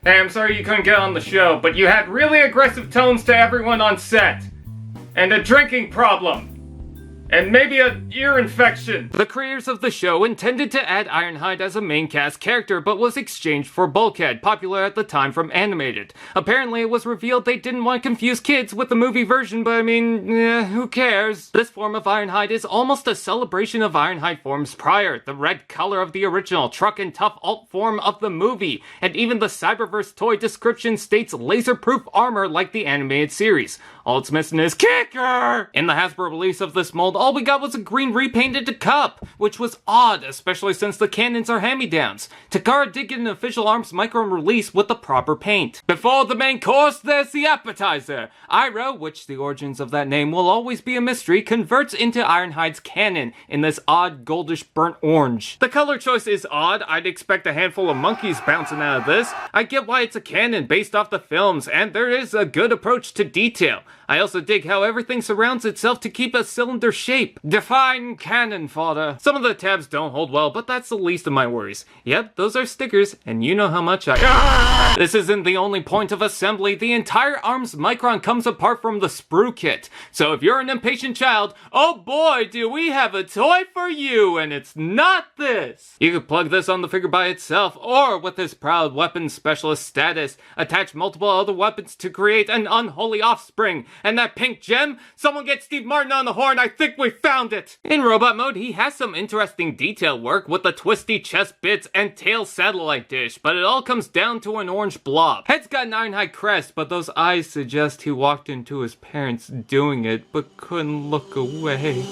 Hey, I'm sorry you couldn't get on the show, but you had really aggressive tones to everyone on set. And a drinking problem. And maybe an ear infection. The creators of the show intended to add Ironhide as a main cast character, but was exchanged for Bulkhead, popular at the time from animated. Apparently it was revealed they didn't want to confuse kids with the movie version, but I mean, who cares? This form of Ironhide is almost a celebration of Ironhide forms prior, the red color of the original, truck and tough alt form of the movie, and even the Cyberverse toy description states laser-proof armor like the animated series. All it's missing is kicker! In the Hasbro release of this mold, all we got was a green repainted cup, which was odd, especially since the cannons are hand-me-downs. Takara did get an official ARMS Micron release with the proper paint. Before the main course, there's the appetizer. Iroh, which the origins of that name will always be a mystery, converts into Ironhide's cannon in this odd goldish burnt orange. The color choice is odd. I'd expect a handful of monkeys bouncing out of this. I get why it's a cannon based off the films, and there is a good approach to detail. I also dig how everything surrounds itself to keep a cylinder shape. Define cannon fodder. Some of the tabs don't hold well, but that's the least of my worries. Yep, those are stickers, and you know how much I... This isn't the only point of assembly. The entire ARMS Micron comes apart from the sprue kit. So if you're an impatient child, oh boy, do we have a toy for you, and it's not this. You could plug this on the figure by itself, or with this proud weapons specialist status, attach multiple other weapons to create an unholy offspring. And that pink gem? Someone get Steve Martin on the horn, I think we found it! In robot mode, he has some interesting detail work with the twisty chest bits and tail satellite dish, but it all comes down to an orange blob. Head's got an Ironhide crest, but those eyes suggest he walked into his parents doing it, but couldn't look away.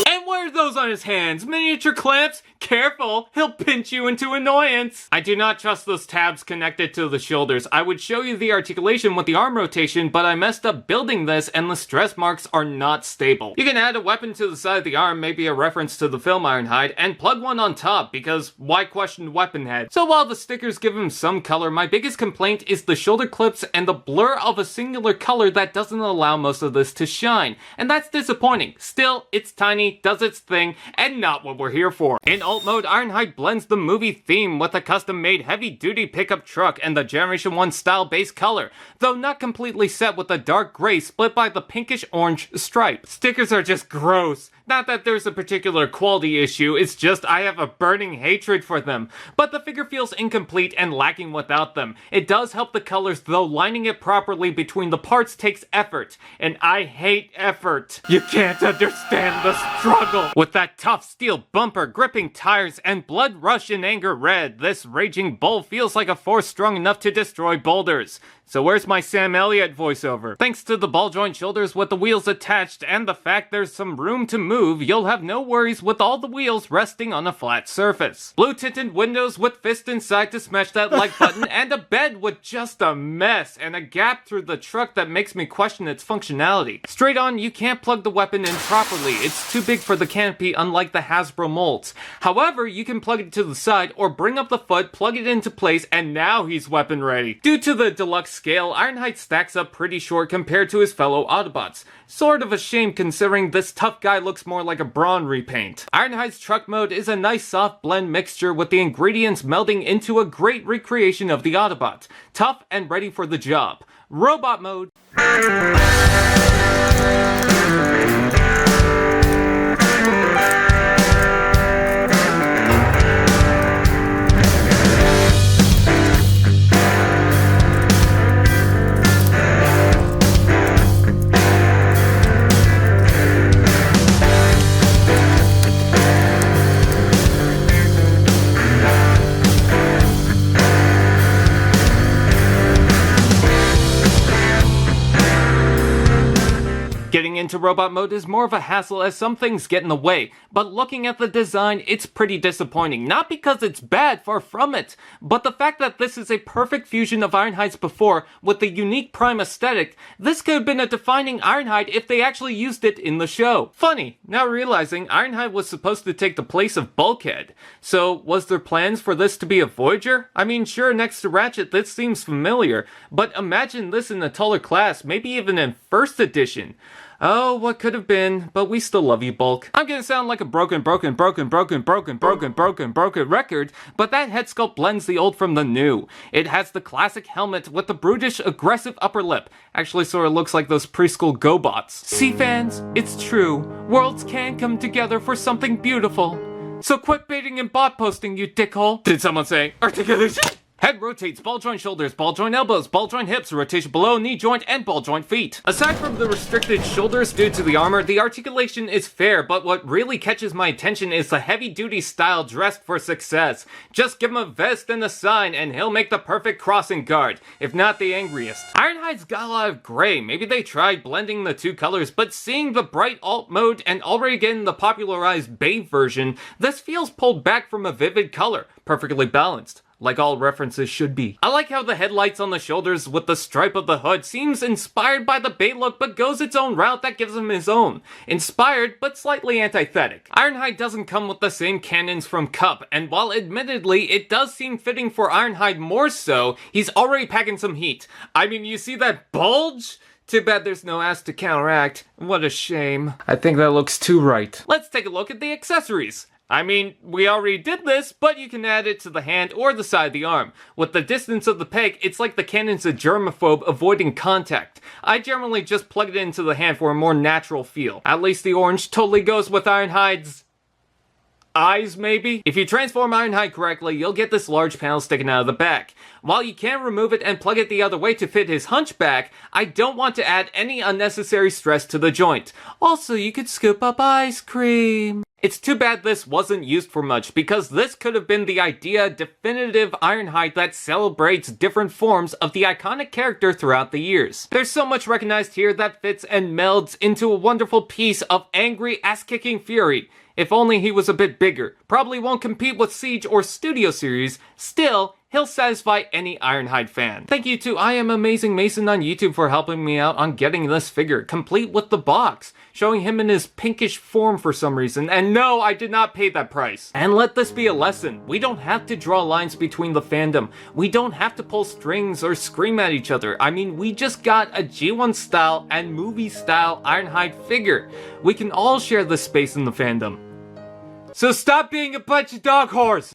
And what are those on his hands? Miniature clamps? Careful, he'll pinch you into annoyance. I do not trust those tabs connected to the shoulders. I would show you the articulation with the arm rotation, but I messed up building this and the stress marks are not stable. You can add a weapon to the side of the arm, maybe a reference to the film Ironhide, and plug one on top, because why question weapon head? So while the stickers give him some color, my biggest complaint is the shoulder clips and the blur of a singular color that doesn't allow most of this to shine. And that's disappointing. Still, it's tiny, does its thing, and not what we're here for. In alt mode, Ironhide blends the movie theme with a custom-made heavy-duty pickup truck and the Generation 1 style base color, though not completely set with a dark gray split by the pinkish-orange stripe. Stickers are just gross. Not that there's a particular quality issue, it's just I have a burning hatred for them. But the figure feels incomplete and lacking without them. It does help the colors, though lining it properly between the parts takes effort. And I hate effort. You can't understand the struggle. With that tough steel bumper, gripping tires, and blood rush in anger red, this raging bull feels like a force strong enough to destroy boulders. So where's my Sam Elliott voiceover? Thanks to the ball joint shoulders with the wheels attached and the fact there's some room to move, you'll have no worries with all the wheels resting on a flat surface. Blue tinted windows with fist inside to smash that like button, and a bed with just a mess and a gap through the truck that makes me question its functionality. Straight on, you can't plug the weapon in properly. It's too big for the canopy, unlike the Hasbro molds. However, you can plug it to the side or bring up the foot, plug it into place, and now he's weapon ready. Due to the deluxe scale, Ironhide stacks up pretty short compared to his fellow Autobots. Sort of a shame considering this tough guy looks more like a Brawn repaint. Ironhide's truck mode is a nice soft blend mixture with the ingredients melding into a great recreation of the Autobot. Tough and ready for the job. Robot mode. Getting into robot mode is more of a hassle as some things get in the way, but looking at the design, it's pretty disappointing. Not because it's bad, far from it, but the fact that this is a perfect fusion of Ironhides before with the unique Prime aesthetic. This could have been a defining Ironhide if they actually used it in the show. Funny, now realizing Ironhide was supposed to take the place of Bulkhead. So, was there plans for this to be a Voyager? I mean, sure, next to Ratchet this seems familiar, but imagine this in a taller class, maybe even in first edition. Oh, what could have been, but we still love you, Bulk. I'm gonna sound like a broken record, but that head sculpt blends the old from the new. It has the classic helmet with the brutish, aggressive upper lip. Actually sort of looks like those preschool GoBots. See, fans, it's true. Worlds can come together for something beautiful. So quit baiting and bot posting, you dickhole. Did someone say articulation? Head rotates, ball joint shoulders, ball joint elbows, ball joint hips, rotation below knee joint, and ball joint feet. Aside from the restricted shoulders due to the armor, the articulation is fair, but what really catches my attention is the heavy-duty style dressed for success. Just give him a vest and a sign, and he'll make the perfect crossing guard, if not the angriest. Ironhide's got a lot of gray. Maybe they tried blending the two colors, but seeing the bright alt mode and already getting the popularized beige version, this feels pulled back from a vivid color, perfectly balanced. Like all references should be. I like how the headlights on the shoulders with the stripe of the hood seems inspired by the Bait look but goes its own route that gives him his own. Inspired but slightly antithetic. Ironhide doesn't come with the same cannons from Cup, and while admittedly it does seem fitting for Ironhide more so, he's already packing some heat. I mean, you see that bulge? Too bad there's no ass to counteract. What a shame. I think that looks too right. Let's take a look at the accessories. I mean, we already did this, but you can add it to the hand or the side of the arm. With the distance of the peg, it's like the cannon's a germaphobe avoiding contact. I generally just plug it into the hand for a more natural feel. At least the orange totally goes with Ironhide's eyes, maybe? If you transform Ironhide correctly, you'll get this large panel sticking out of the back. While you can remove it and plug it the other way to fit his hunchback, I don't want to add any unnecessary stress to the joint. Also, you could scoop up ice cream. It's too bad this wasn't used for much, because this could have been the definitive Ironhide that celebrates different forms of the iconic character throughout the years. There's so much recognized here that fits and melds into a wonderful piece of angry, ass-kicking fury. If only he was a bit bigger. Probably won't compete with Siege or Studio Series. Still, he'll satisfy any Ironhide fan. Thank you to IAMAMAZINGMASON on YouTube for helping me out on getting this figure, complete with the box, showing him in his pinkish form for some reason, and no, I did not pay that price. And let this be a lesson. We don't have to draw lines between the fandom. We don't have to pull strings or scream at each other. I mean, we just got a G1 style and movie style Ironhide figure. We can all share this space in the fandom. So stop being a bunch of dog whores!